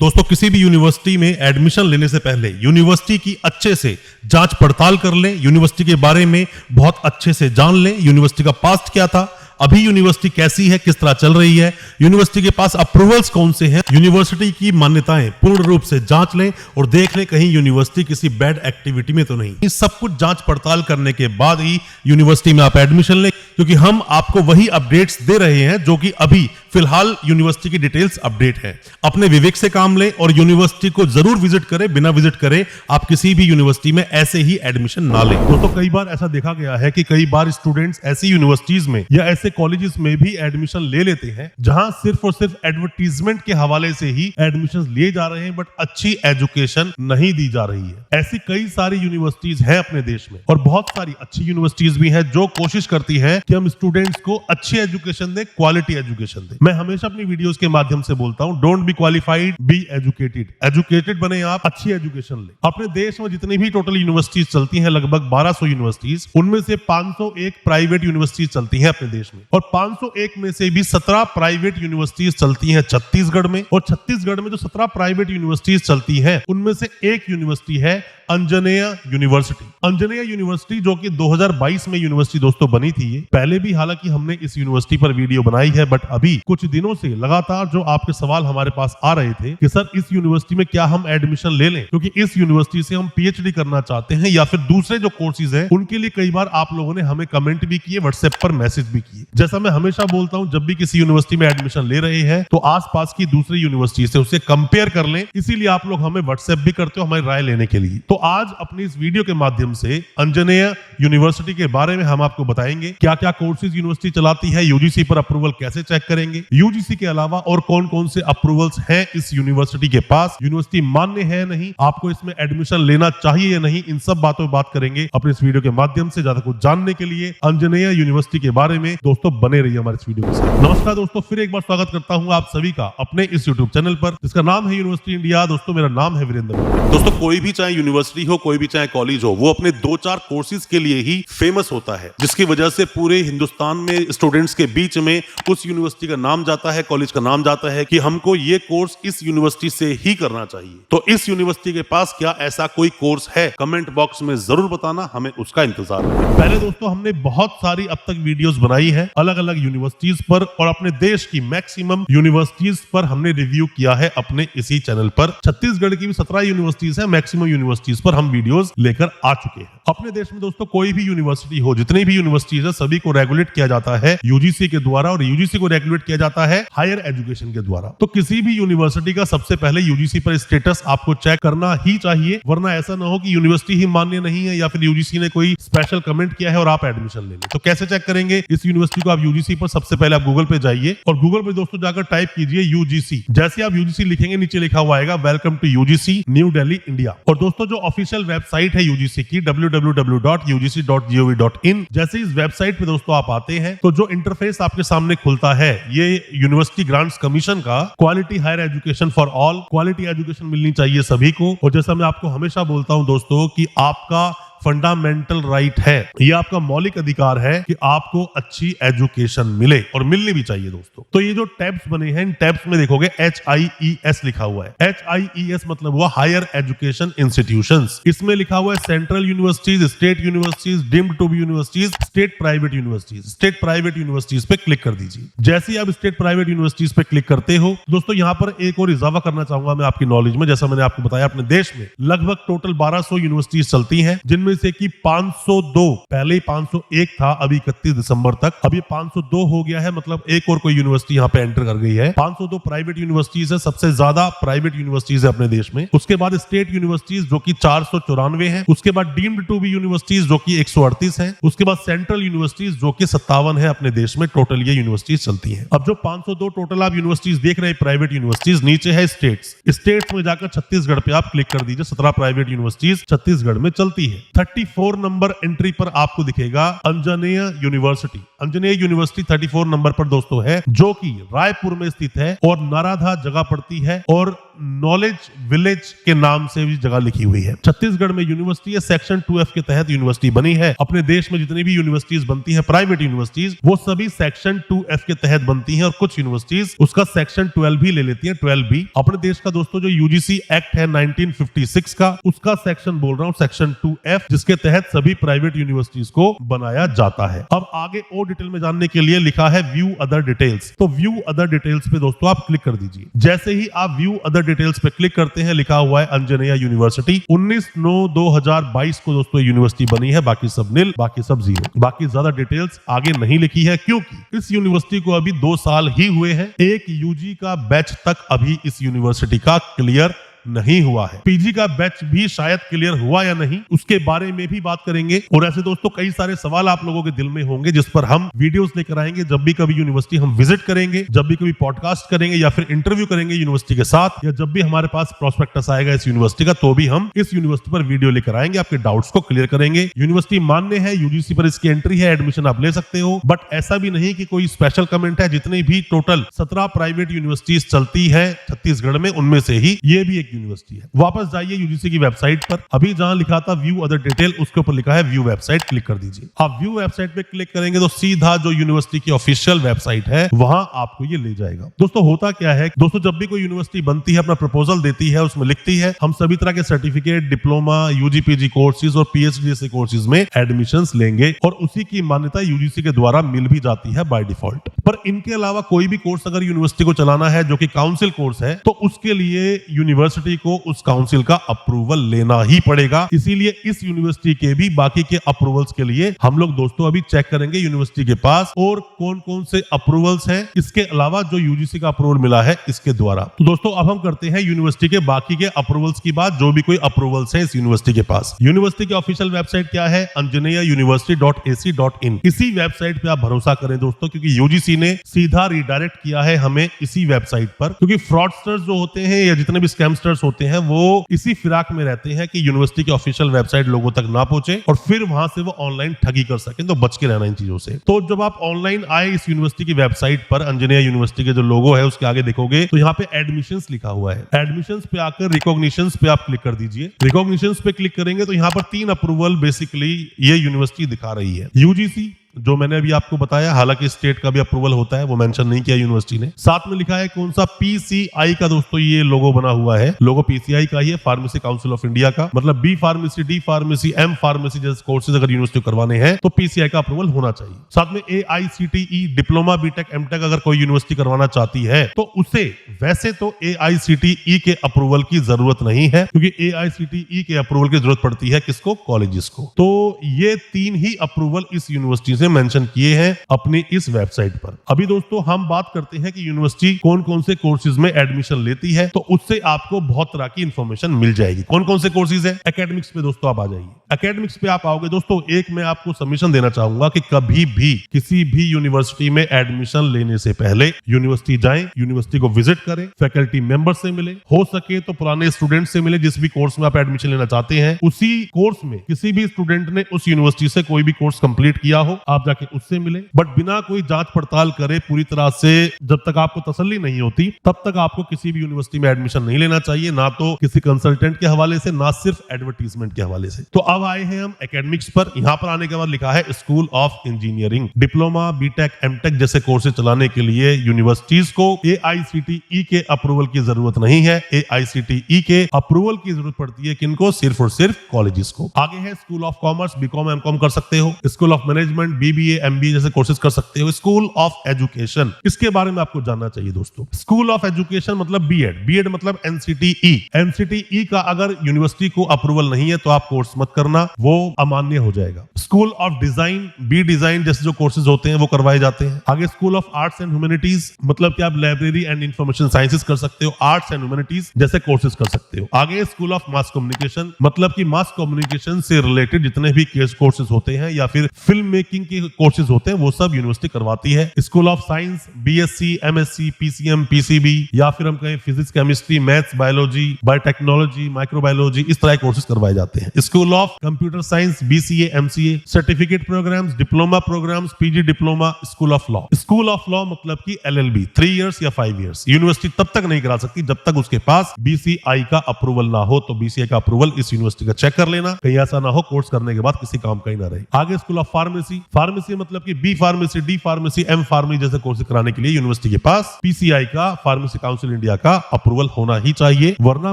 दोस्तों किसी भी यूनिवर्सिटी में एडमिशन लेने से पहले यूनिवर्सिटी की अच्छे से जांच पड़ताल कर लें, यूनिवर्सिटी के बारे में बहुत अच्छे से जान लें, यूनिवर्सिटी का पास्ट क्या था, अभी यूनिवर्सिटी कैसी है, किस तरह चल रही है, यूनिवर्सिटी के पास अप्रूवल्स कौन से हैं, यूनिवर्सिटी की मान्यताएं पूर्ण रूप से जांच लें और देख लें कहीं यूनिवर्सिटी किसी बैड एक्टिविटी में तो नहीं। ये सब कुछ जांच पड़ताल करने के बाद ही यूनिवर्सिटी में आप एडमिशन लें, क्योंकि हम आपको वही अपडेट्स दे रहे हैं जो कि अभी फिलहाल यूनिवर्सिटी की डिटेल्स अपडेट है। अपने विवेक से काम लें और यूनिवर्सिटी को जरूर विजिट करें, बिना विजिट करे आप किसी भी यूनिवर्सिटी में ऐसे ही एडमिशन ना लें। दोस्तों कई बार ऐसा देखा गया है कि कई बार स्टूडेंट्स ऐसी यूनिवर्सिटीज में या ऐसे कॉलेजेस में भी एडमिशन ले लेते हैं जहां सिर्फ और सिर्फ एडवर्टीजमेंट के हवाले से ही एडमिशन लिए जा रहे हैं, बट अच्छी एजुकेशन नहीं दी जा रही है। ऐसी कई सारी यूनिवर्सिटीज हैं अपने देश में और बहुत सारी अच्छी यूनिवर्सिटीज भी हैं जो कोशिश करती है कि हम स्टूडेंट्स को अच्छी एजुकेशन दें, क्वालिटी एजुकेशन दें। मैं हमेशा अपनी वीडियोस के माध्यम से बोलता हूं, don't be qualified, be educated. Educated बने आप, अच्छी एजुकेशन ले। अपने देश में जितनी भी टोटल यूनिवर्सिटीज चलती हैं, लगभग 1200 यूनिवर्सिटीज, उनमें से 501 प्राइवेट यूनिवर्सिटीज चलती हैं अपने देश में और 501 में से भी 17 प्राइवेट यूनिवर्सिटीज चलती हैं छत्तीसगढ़ में। और छत्तीसगढ़ में जो 17 प्राइवेट यूनिवर्सिटीज चलती हैं उनमें से एक यूनिवर्सिटी है अंजनेय यूनिवर्सिटी। अंजनेय यूनिवर्सिटी जो कि 2022 में यूनिवर्सिटी दोस्तों बनी थी। ये पहले भी हालांकि हमने इस यूनिवर्सिटी पर वीडियो बनाई है, बट अभी कुछ दिनों से लगातार जो आपके सवाल हमारे पास आ रहे थे कि सर इस यूनिवर्सिटी में क्या हम एडमिशन ले लें, क्योंकि इस यूनिवर्सिटी से हम पीएचडी करना चाहते हैं या फिर दूसरे जो कोर्सेज हैं उनके लिए कई बार आप लोगों ने हमें कमेंट भी किए, व्हाट्सएप पर मैसेज भी किए। जैसा मैं हमेशा बोलता हूं, जब भी किसी यूनिवर्सिटी में एडमिशन ले रहे हैं तो आसपास की दूसरी यूनिवर्सिटी से उसे कंपेयर कर लें, इसीलिए आप लोग हमें व्हाट्सएप भी करते हो हमारी राय लेने के लिए। तो आज अपनी इस वीडियो के माध्यम से अंजनेय यूनिवर्सिटी के बारे में हम आपको बताएंगे क्या क्या कोर्सेज यूनिवर्सिटी चलाती है, यूजीसी पर अप्रूवल कैसे चेक करेंगे, यूजीसी के अलावा और कौन कौन से अप्रूवल्स हैं इस यूनिवर्सिटी के पास, यूनिवर्सिटी मान्य है नहीं, आपको इसमें एडमिशन लेना चाहिए या नहीं, इन सब बातों पर बात करेंगे अपने इस वीडियो के माध्यम से। ज्यादा कुछ जानने के लिए अंजनेय यूनिवर्सिटी के बारे में दोस्तों बने रहिए हमारे इस वीडियो के साथ। नमस्कार दोस्तों, फिर एक बार स्वागत करता हूं आप सभी का अपने इस यूट्यूब चैनल पर जिसका नाम है यूनिवर्सिटी इंडिया। दोस्तों मेरा नाम है वीरेंद्र। दोस्तों कोई भी चाहे यूनिवर्सिटी हो, कोई भी चाहे कॉलेज हो, वो अपने 2-4 कोर्सेज के लिए ही फेमस होता है, जिसकी वजह से पूरे हिंदुस्तान में स्टूडेंट्स के बीच में उस यूनिवर्सिटी का नाम जाता है, कॉलेज का नाम जाता है कि हमको ये कोर्स इस यूनिवर्सिटी से ही करना चाहिए। तो इस यूनिवर्सिटी के पास क्या ऐसा कोई कोर्स है? कमेंट बॉक्स में जरूर बताना, हमें उसका इंतजार है। पहले दोस्तों हमने बहुत सारी अब तक वीडियोस बनाई है अलग अलग यूनिवर्सिटीज पर और अपने देश की मैक्सिमम यूनिवर्सिटीज पर हमने रिव्यू किया है अपने इसी चैनल पर। छत्तीसगढ़ की भी 17 यूनिवर्सिटीज है, मैक्सिमम यूनिवर्सिटीज पर हम वीडियोस लेकर आ चुके हैं। अपने देश में दोस्तों कोई भी यूनिवर्सिटी हो, जितनी भी यूनिवर्सिटीज है, सभी को रेगुलेट किया जाता है यूजीसी के द्वारा और यूजीसी को रेगुलेट किया जाता है हायर एजुकेशन के द्वारा। तो किसी भी यूनिवर्सिटी का सबसे पहले यूजीसी पर स्टेटस आपको चेक करना ही चाहिए, वरना ऐसा ना हो कि यूनिवर्सिटी ही मान्य नहीं है या फिर यूजीसी ने कोई स्पेशल कमेंट किया है और आप एडमिशन ले लें। तो कैसे चेक करेंगे इस यूनिवर्सिटी को? आप यूजीसी पर सबसे पहले आप गूगल पे जाइए और गूगल पे दोस्तों जाकर टाइप कीजिए यूजीसी। जैसे आप यूजीसी लिखेंगे नीचे लिखा हुआ आएगा welcome to UGC New Delhi India. और दोस्तों जो ऑफिशियल वेबसाइट है यूजीसी की www.ugc.gov.in, जैसे इस वेबसाइट पे दोस्तों आप आते हैं तो जो इंटरफेस आपके सामने खुलता है ये यूनिवर्सिटी ग्रांट्स कमीशन का quality higher education for all, quality education मिलनी चाहिए सभी को। और जैसा मैं आपको हमेशा बोलता हूं दोस्तों कि आपका फंडामेंटल राइट है, ये आपका मौलिक अधिकार है कि आपको अच्छी एजुकेशन मिले और मिलनी भी चाहिए दोस्तों। तो ये जो टैब्स बने हैं, इन टैब्स में देखोगे HIES लिखा हुआ है। HIES मतलब हुआ हायर एजुकेशन इंस्टीट्यूशंस। इसमें लिखा हुआ है central universities, state universities, deemed to be universities, state private universities. State private universities पे क्लिक कर दीजिए। जैसे ही आप स्टेट प्राइवेट यूनिवर्सिटीज पे क्लिक करते हो दोस्तों, यहाँ पर एक और इजाफा करना चाहूंगा मैं आपकी नॉलेज में। जैसा मैंने आपको बताया अपने देश में लगभग टोटल 1200 यूनिवर्सिटीज चलती हैं, जिनमें से कि 502, पहले 501 था अभी 31 दिसंबर तक, अब ये 502 हो गया है, मतलब एक और कोई यूनिवर्सिटी यहाँ पे एंटर कर गई है। 502 प्राइवेट यूनिवर्सिटीज है, सबसे ज्यादा प्राइवेट यूनिवर्सिटीज है अपने देश में। उसके बाद स्टेट यूनिवर्सिटीज जो कि 494 है, उसके बाद डीम्ड टू बी यूनिवर्सिटीज जो कि 138 है, उसके बाद सेंट्रल यूनिवर्सिटीज जो कि 57 है अपने देश में। टोटल ये यूनिवर्सिटीज चलती है। अब जो 502 टोटल आप यूनिवर्सिटीज देख रहे हैं प्राइवेट यूनिवर्सिटीज, नीचे है स्टेट्स। स्टेट्स में जाकर छत्तीसगढ़ पे आप क्लिक कर दीजिए। 17 प्राइवेट यूनिवर्सिटीज छत्तीसगढ़ में चलती है। 34 नंबर एंट्री पर आपको दिखेगा Anjaneya university. Anjaneya university 34 number पर दोस्तों है, जो कि रायपुर में स्थित है और नराधा जगह पड़ती है और नॉलेज विलेज के नाम से भी जगह लिखी हुई है। छत्तीसगढ़ में यूनिवर्सिटी है, सेक्शन 2F के तहत यूनिवर्सिटी बनी है। अपने देश में जितनी भी यूनिवर्सिटीज बनती हैं प्राइवेट यूनिवर्सिटीज, वो सभी सेक्शन 2F के तहत बनती हैं और कुछ यूनिवर्सिटीज उसका सेक्शन 12 भी ले लेती हैं, 12B। अपने देश का दोस्तों जो यूजीसी एक्ट है 1956 का, उसका सेक्शन बोल रहा हूं, सेक्शन 2F, जिसके तहत सभी प्राइवेट यूनिवर्सिटीज को बनाया जाता है। अब आगे और डिटेल में जानने के लिए लिखा है व्यू अदर डिटेल्स, तो व्यू अदर डिटेल्स पे दोस्तों आप क्लिक कर दीजिए। जैसे ही आप व्यू अदर डिटेल्स पे क्लिक करते हैं, लिखा हुआ है अंजनेया यूनिवर्सिटी। 19/9/2022 को दोस्तों यूनिवर्सिटी बनी है, बाकी सब नील, बाकी सब जीरो। बाकी ज्यादा डिटेल्स आगे नहीं लिखी है क्योंकि इस यूनिवर्सिटी को अभी 2 साल ही हुए हैं। एक यूजी का बैच तक अभी इस यूनिवर्सिटी का क्लियर नहीं हुआ है। पीजी का बैच भी शायद क्लियर हुआ या नहीं, उसके बारे में भी बात करेंगे। और ऐसे दोस्तों कई सारे सवाल आप लोगों के दिल में होंगे जिस पर हम वीडियोस लेकर आएंगे जब भी कभी यूनिवर्सिटी हम विजिट करेंगे, जब भी कभी पॉडकास्ट करेंगे या फिर इंटरव्यू करेंगे यूनिवर्सिटी के साथ, या जब भी हमारे पास प्रोस्पेक्टस आएगा इस यूनिवर्सिटी का, तो भी हम इस यूनिवर्सिटी पर वीडियो लेकर आएंगे, आपके डाउट्स को क्लियर करेंगे। यूनिवर्सिटी मान्य है, यूजीसी पर इसकी एंट्री है, एडमिशन आप ले सकते हो, बट ऐसा भी नहीं कि कोई स्पेशल कमेंट है। जितनी भी टोटल 17 प्राइवेट यूनिवर्सिटीज चलती है छत्तीसगढ़ में, उनमें से ही ये भी एक यूनिवर्सिटी है। वापस जाइए यूजीसी की वेबसाइट पर, अभी जहां लिखा था व्यू अदर डिटेल, उसके ऊपर लिखा है व्यू वेबसाइट, क्लिक कर दीजिए। आप व्यू वेबसाइट पे क्लिक करेंगे तो सीधा जो यूनिवर्सिटी की ऑफिशियल वेबसाइट है वहां आपको ये ले जाएगा। दोस्तों होता क्या है दोस्तों, जब भी कोई यूनिवर्सिटी बनती है, अपना प्रपोजल देती है, उसमें लिखती है हम सभी तरह के certificate, diploma, UG PG courses और पीएचडी जैसे कोर्सेज में एडमिशंस लेंगे और उसी की मान्यता यूजीसी के द्वारा मिल भी जाती है बाय डिफॉल्ट। पर इनके अलावा कोई भी कोर्स अगर यूनिवर्सिटी को चलाना है जो कि काउंसिल कोर्स है, तो उसके लिए यूनिवर्सिटी को उस काउंसिल का अप्रूवल लेना ही पड़ेगा। इसीलिए इस यूनिवर्सिटी के भी बाकी के अप्रूवल्स के लिए हम लोग दोस्तों अभी चेक करेंगे यूनिवर्सिटी के पास और कौन कौन से अप्रूवल्स हैं, इसके अलावा जो यूजीसी का अप्रूवल मिला है इसके द्वारा। तो दोस्तों अब हम करते हैं यूनिवर्सिटी के बाकी के अप्रूवल्स की बात, जो भी कोई अप्रूवल्स है इस यूनिवर्सिटी के पास। यूनिवर्सिटी की ऑफिशियल वेबसाइट क्या है? anjaneyauniversity.ac.in। इसी वेबसाइट पे आप भरोसा करें दोस्तों, क्योंकि यूजीसी ने सीधा रिडायरेक्ट किया है हमें इसी वेबसाइट पर, क्योंकि फ्रॉडस्टर्स जो होते हैं या जितने भी स्कैमस्टर्स होते हैं वो इसी फिराक में रहते हैं कि यूनिवर्सिटी की ऑफिशियल वेबसाइट लोगों तक ना पहुंचे और फिर वहां से वो ऑनलाइन ठगी कर सकें। तो बच के रहना इन चीजों से। तो जब आप ऑनलाइन आए इस यूनिवर्सिटी की वेबसाइट पर, अंजनेया यूनिवर्सिटी के जो लोगो है उसके आगे देखोगे तो यहाँ पे एडमिशंस लिखा हुआ है। एडमिशंस पे आकर रिकॉग्निशंस पे आप क्लिक कर दीजिए। रिकॉग्निशंस पे क्लिक करेंगे तो यहाँ पर 3 अप्रूवल बेसिकली ये यूनिवर्सिटी दिखा रही है। यूजीसी जो मैंने अभी आपको बताया, हालांकि स्टेट का भी अप्रूवल होता है, वो मेंशन नहीं किया यूनिवर्सिटी ने। साथ में लिखा है कौन सा? पीसीआई का दोस्तों ये लोगो बना हुआ है। लोगो पीसीआई का ही है, फार्मेसी काउंसिल ऑफ इंडिया का। मतलब B pharmacy, D pharmacy, M pharmacy जैसे कोर्सेज अगर यूनिवर्सिटी को करवाने हैं तो पीसीआई का अप्रूवल होना चाहिए। साथ में एआईसीटीई डिप्लोमा, बीटेक, एमटेक अगर कोई यूनिवर्सिटी करवाना चाहती है तो उसे वैसे तो एआईसीटीई के अप्रूवल की जरूरत नहीं है, क्योंकि एआईसीटीई के अप्रूवल की जरूरत पड़ती है किसको? कॉलेजेस को। तो ये 3 ही अप्रूवल इस यूनिवर्सिटी से मेंशन किए हैं अपनी इस वेबसाइट पर। अभी दोस्तों हम बात करते हैं कि यूनिवर्सिटी कौन कौन से कोर्सेज में एडमिशन लेती है, तो उससे आपको बहुत तरह की इंफॉर्मेशन मिल जाएगी। कौन कौन से कोर्सेज है? एकेडमिक्स पे दोस्तों आप आ जाइए। एकेडमिक्स पे आप आओगे दोस्तों, एक मैं आपको सबमिशन देना चाहूंगा कि कभी भी किसी भी यूनिवर्सिटी में एडमिशन लेने से पहले यूनिवर्सिटी जाएं, यूनिवर्सिटी को विजिट करें, फैकल्टी मेंबर से मिले, हो सके तो पुराने स्टूडेंट से मिले। जिस भी कोर्स में आप एडमिशन लेना चाहते हैं उसी कोर्स में किसी भी स्टूडेंट ने उस यूनिवर्सिटी से कोई भी कोर्स कंप्लीट किया हो, आप जाके उससे मिले। बट बिना कोई जांच पड़ताल करे पूरी तरह से, जब तक आपको तसल्ली नहीं होती तब तक आपको किसी भी यूनिवर्सिटी में एडमिशन नहीं लेना चाहिए, ना तो किसी कंसल्टेंट के हवाले से, ना सिर्फ एडवर्टीजमेंट के हवाले से। तो अब आए हैं हम एकेडमिक्स पर। यहां पर आने के बाद लिखा है school of engineering. Diploma, BTech, MTech जैसे कोर्सेज चलाने के लिए यूनिवर्सिटीज को एआईसीटीई के अप्रूवल की जरूरत नहीं है। एआईसीटीई के अप्रूवल की जरूरत पड़ती है किनको? सिर्फ और सिर्फ कॉलेजेस को। आगे है school of commerce, BCom, MCom कर सकते हो। School of management, BBA, MBA जैसे कोर्सेज कर सकते हो। स्कूल ऑफ एजुकेशन, इसके बारे में आपको जानना चाहिए दोस्तों। स्कूल ऑफ एजुकेशन मतलब बीएड, बीएड मतलब एनसीटीई। एनसीटीई का अगर यूनिवर्सिटी को अप्रूवल नहीं है तो आप कोर्स मत करना, वो अमान्य हो जाएगा। School of design, B design जैसे जो कोर्सेज होते हैं वो करवाए जाते हैं। आगे school of arts and humanities, मतलब कि आप लाइब्रेरी एंड इंफॉर्मेशन साइंसेज कर सकते हो, आर्ट्स एंड ह्यूमैनिटीज जैसे कोर्सेज कर सकते हो। आगे स्कूल ऑफ मास कम्युनिकेशन, मतलब कि मास कम्युनिकेशन से रिलेटेड जितने भी कोर्सेज होते हैं या फिर फिल्म मेकिंग के कोर्सेज होते हैं वो सब यूनिवर्सिटी करवाती है। School of science, BSc, MSc, PCM, PCB या फिर हम कहें physics, chemistry, maths, biology, biotechnology, microbiology, इस तरह के कोर्सेज करवाए जाते हैं। School of computer science, BCA, MCA, certificate programmes, diploma programmes, PG diploma, school of law. School of law मतलब कि LLB 3 इयर्स या 5 इयर्स। यूनिवर्सिटी तब तक नहीं करा सकती जब तक उसके पास BCI का अप्रूवल ना हो। तो BCI का अप्रूवल इस यूनिवर्सिटी का चेक कर लेना, कहीं ऐसा ना हो कोर्स करने के बाद किसी काम का ही ना रहे। आगे स्कूल ऑफ फार्मेसी। फार्मेसी मतलब कि B pharmacy, D pharmacy, M pharmacy जैसे कोर्स कराने के लिए यूनिवर्सिटी के पास PCI का, फार्मेसी काउंसिल इंडिया का अप्रूवल होना ही चाहिए, वरना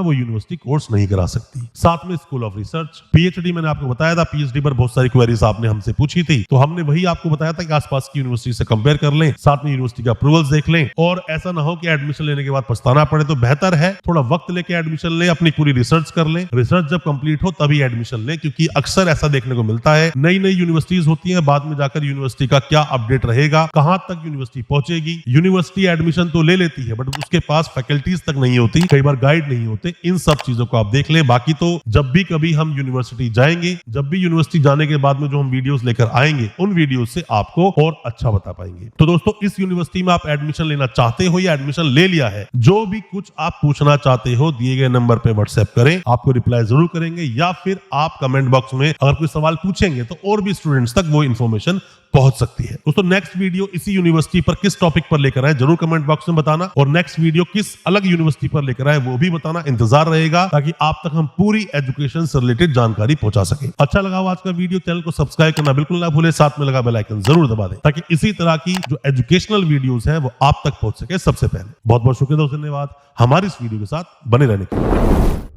वो यूनिवर्सिटी कोर्स नहीं करा सकती। साथ में स्कूल ऑफ रिसर्च। PhD मैंने आपको बताया था, PhD पर बहुत सारी क्वेरीज आपने हमसे पूछी थी, तो हमने वही आपको बताया था कि आसपास की यूनिवर्सिटी से कंपेयर कर लें, साथ में यूनिवर्सिटी के अप्रूवल्स देख लें, और ऐसा ना हो कि एडमिशन लेने के बाद पछताना पड़े। तो बेहतर है थोड़ा वक्त लेके एडमिशन ले, अपनी पूरी रिसर्च कर लें। रिसर्च जब कंप्लीट हो तभी एडमिशन लें, क्योंकि अक्सर ऐसा देखने को मिलता है नई नई यूनिवर्सिटीज होती हैं, बाद में जाकर यूनिवर्सिटी का क्या अपडेट रहेगा, कहां तक यूनिवर्सिटी पहुंचेगी। यूनिवर्सिटी एडमिशन तो ले लेती है, बट उसके पास फैकल्टीज तक नहीं होती, कई बार गाइड नहीं होते। इन सब चीजों को आप देख लें। बाकी तो जब भी कभी हम यूनिवर्सिटी जाएंगे, जब भी यूनिवर्सिटी जाने के बाद में जो हम वीडियोस लेकर आएंगे, उन वीडियोस से आपको और अच्छा बता पाएंगे। तो दोस्तों, इस यूनिवर्सिटी में आप एडमिशन लेना चाहते हो या एडमिशन ले लिया है, जो भी कुछ आप पूछना चाहते हो दिए गए नंबर पे व्हाट्सएप करें, आपको रिप्लाई जरूर करेंगे, या फिर आप कमेंट बॉक्स में अगर कोई सवाल पूछेंगे तो और भी स्टूडेंट्स तक वो इन्फॉर्मेशन पहुंच सकती है। दोस्तों, नेक्स्ट वीडियो इसी यूनिवर्सिटी पर किस टॉपिक पर लेकर आए जरूर कमेंट बॉक्स में बताना, और नेक्स्ट वीडियो किस अलग यूनिवर्सिटी पर लेकर आए वो भी बताना। इंतजार रहेगा ताकि आप तक हम पूरी एजुकेशन से रिलेटेड जानकारी पहुंचा सके। अच्छा लगा हो आज का वीडियो, चैनल को सब्सक्राइब करना बिल्कुल ना भूले, साथ में लगा बेल आइकन जरूर दबा दें ताकि इसी तरह की जो एजुकेशनल वीडियोस हैं वो आप तक पहुंच सके सबसे पहले। बहुत बहुत शुक्रिया दोस्तों, धन्यवाद हमारी इस वीडियो के साथ बने रहने के लिए।